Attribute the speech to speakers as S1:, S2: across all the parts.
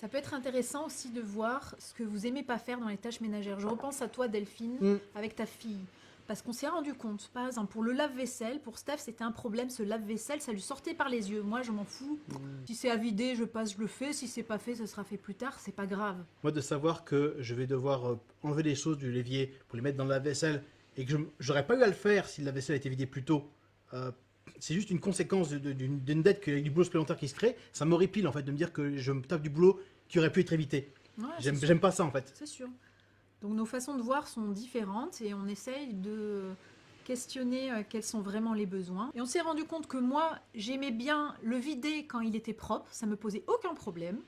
S1: Ça peut être intéressant aussi de voir ce que vous aimez pas faire dans les tâches ménagères. Je repense à toi, Delphine, avec ta fille. Parce qu'on s'est rendu compte, par exemple, pour le lave-vaisselle, pour Steph, c'était un problème, ce lave-vaisselle, ça lui sortait par les yeux. Moi, je m'en fous. Si c'est à vider, je passe, je le fais. Si c'est pas fait, ce sera fait plus tard, c'est pas grave.
S2: Moi, de savoir que je vais devoir enlever les choses du l'évier pour les mettre dans la vaisselle et que j'aurais pas eu à le faire si la vaisselle était vidée plus tôt, euh, c'est juste une conséquence d'une dette qu'il y a du boulot supplémentaire qui se crée. Ça m'horripile en fait de me dire que je me tape du boulot qui aurait pu être évité.
S1: Ouais,
S2: J'aime pas ça en fait.
S1: c'est sûr. Donc nos façons de voir sont différentes et on essaye de questionner quels sont vraiment les besoins. Et on s'est rendu compte que moi, j'aimais bien le vider quand il était propre, ça me posait aucun problème.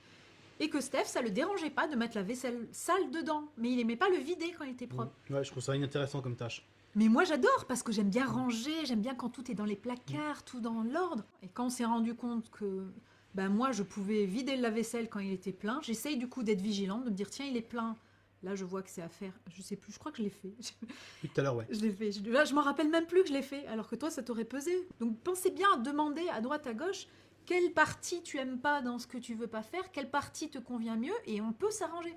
S1: Et que Steph, ça le dérangeait pas de mettre la vaisselle sale dedans. Mais il aimait pas le vider quand il était propre.
S2: Ouais, je trouve ça inintéressant comme tâche.
S1: Mais moi j'adore parce que j'aime bien ranger, j'aime bien quand tout est dans les placards, tout dans l'ordre. Et quand on s'est rendu compte que ben moi je pouvais vider le lave-vaisselle quand il était plein, j'essaye du coup d'être vigilante, de me dire tiens il est plein. Là je vois que c'est à faire, je sais plus, je crois que je l'ai fait.
S2: Tout à l'heure, ouais.
S1: Je l'ai fait, là, je m'en rappelle même plus que je l'ai fait, alors que toi ça t'aurait pesé. Donc pensez bien à demander à droite à gauche quelle partie tu aimes pas dans ce que tu veux pas faire, quelle partie te convient mieux et on peut s'arranger.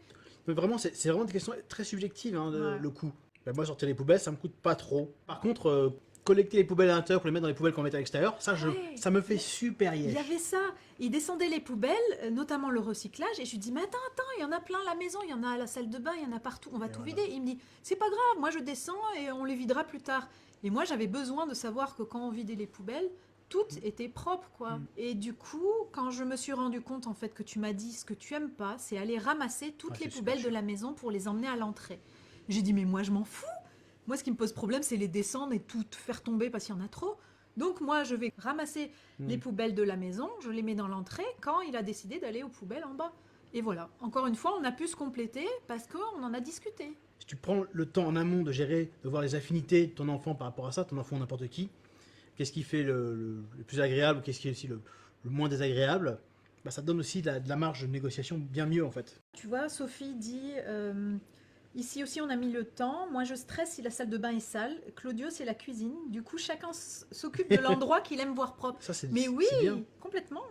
S2: Mais vraiment, c'est vraiment des questions très subjectives, hein,
S1: Ouais.
S2: le coût. Ben, moi, sortir les poubelles, ça me coûte pas trop. Par contre, collecter les poubelles à l'intérieur pour les mettre dans les poubelles qu'on met à l'extérieur,
S1: Ouais.
S2: ça me fait super
S1: Il y
S2: yesh.
S1: avait ça. Il descendait les poubelles, notamment le recyclage, et je lui dis, mais attends, il y en a plein à la maison, il y en a à la salle de bain, il y en a partout, on va tout
S2: voilà.
S1: vider. Il me dit, c'est pas grave, moi je descends et on les videra plus tard. Et moi j'avais besoin de savoir que quand on vidait les poubelles, toutes étaient propres, quoi. Et du coup, quand je me suis rendu compte, en fait, que tu m'as dit ce que tu aimes pas, c'est aller ramasser toutes
S2: Ouais,
S1: les
S2: c'est super
S1: poubelles de la maison pour les emmener à l'entrée. J'ai dit, mais moi je m'en fous. Moi, ce qui me pose problème, c'est les descendre et tout faire tomber parce qu'il y en a trop. Donc moi, je vais ramasser les poubelles de la maison, je les mets dans l'entrée quand il a décidé d'aller aux poubelles en bas. Et voilà, encore une fois, on a pu se compléter parce qu'on en a discuté.
S2: Si tu prends le temps en amont de gérer, de voir les affinités de ton enfant par rapport à ça, ton enfant ou n'importe qui, qu'est-ce qui fait le plus agréable, qu'est-ce qui est aussi le moins désagréable, bah, ça te donne aussi de la marge de négociation bien mieux en fait.
S1: Tu vois, Sophie dit, ici aussi on a mis le temps, moi je stresse si la salle de bain est sale, Claudio c'est la cuisine, du coup chacun s'occupe de l'endroit qu'il aime voir propre.
S2: Ça,
S1: Mais oui,
S2: c'est bien.
S1: complètement.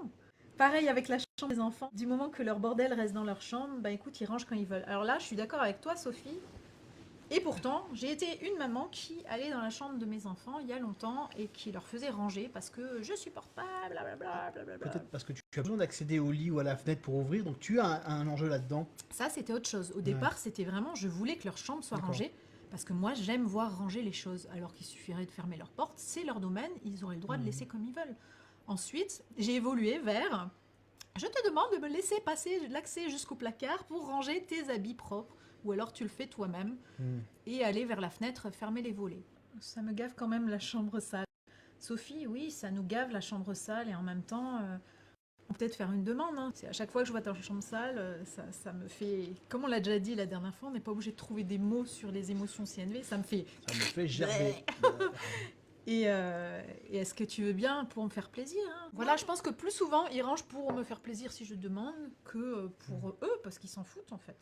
S1: Pareil avec la chambre des enfants, du moment que leur bordel reste dans leur chambre, bah écoute, ils rangent quand ils veulent. Alors là, je suis d'accord avec toi Sophie, et pourtant, j'ai été une maman qui allait dans la chambre de mes enfants il y a longtemps et qui leur faisait ranger parce que je supporte pas, blablabla, blablabla.
S2: Peut-être parce que tu as besoin d'accéder au lit ou à la fenêtre pour ouvrir, donc tu as un enjeu là-dedans.
S1: Ça, c'était autre chose. Au départ, c'était vraiment, je voulais que leur chambre soit
S2: D'accord.
S1: rangée parce que moi, j'aime voir ranger les choses. Alors qu'il suffirait de fermer leur porte, c'est leur domaine, ils auraient le droit de laisser comme ils veulent. Ensuite, j'ai évolué vers, je te demande de me laisser passer l'accès jusqu'au placard pour ranger tes habits propres. Ou alors tu le fais toi-même et aller vers la fenêtre, fermer les volets. Ça me gave quand même la chambre sale. Sophie, oui, ça nous gave la chambre sale et en même temps, on peut peut-être faire une demande. Hein. C'est à chaque fois que je vois ta chambre sale, ça me fait. Comme on l'a déjà dit la dernière fois, on n'est pas obligé de trouver des mots sur les émotions CNV. Ça me fait.
S2: Ça me fait gerber.
S1: Et est-ce que tu veux bien pour me faire plaisir hein. Voilà, je pense que plus souvent, ils rangent pour me faire plaisir si je demande que pour eux, parce qu'ils s'en foutent en fait.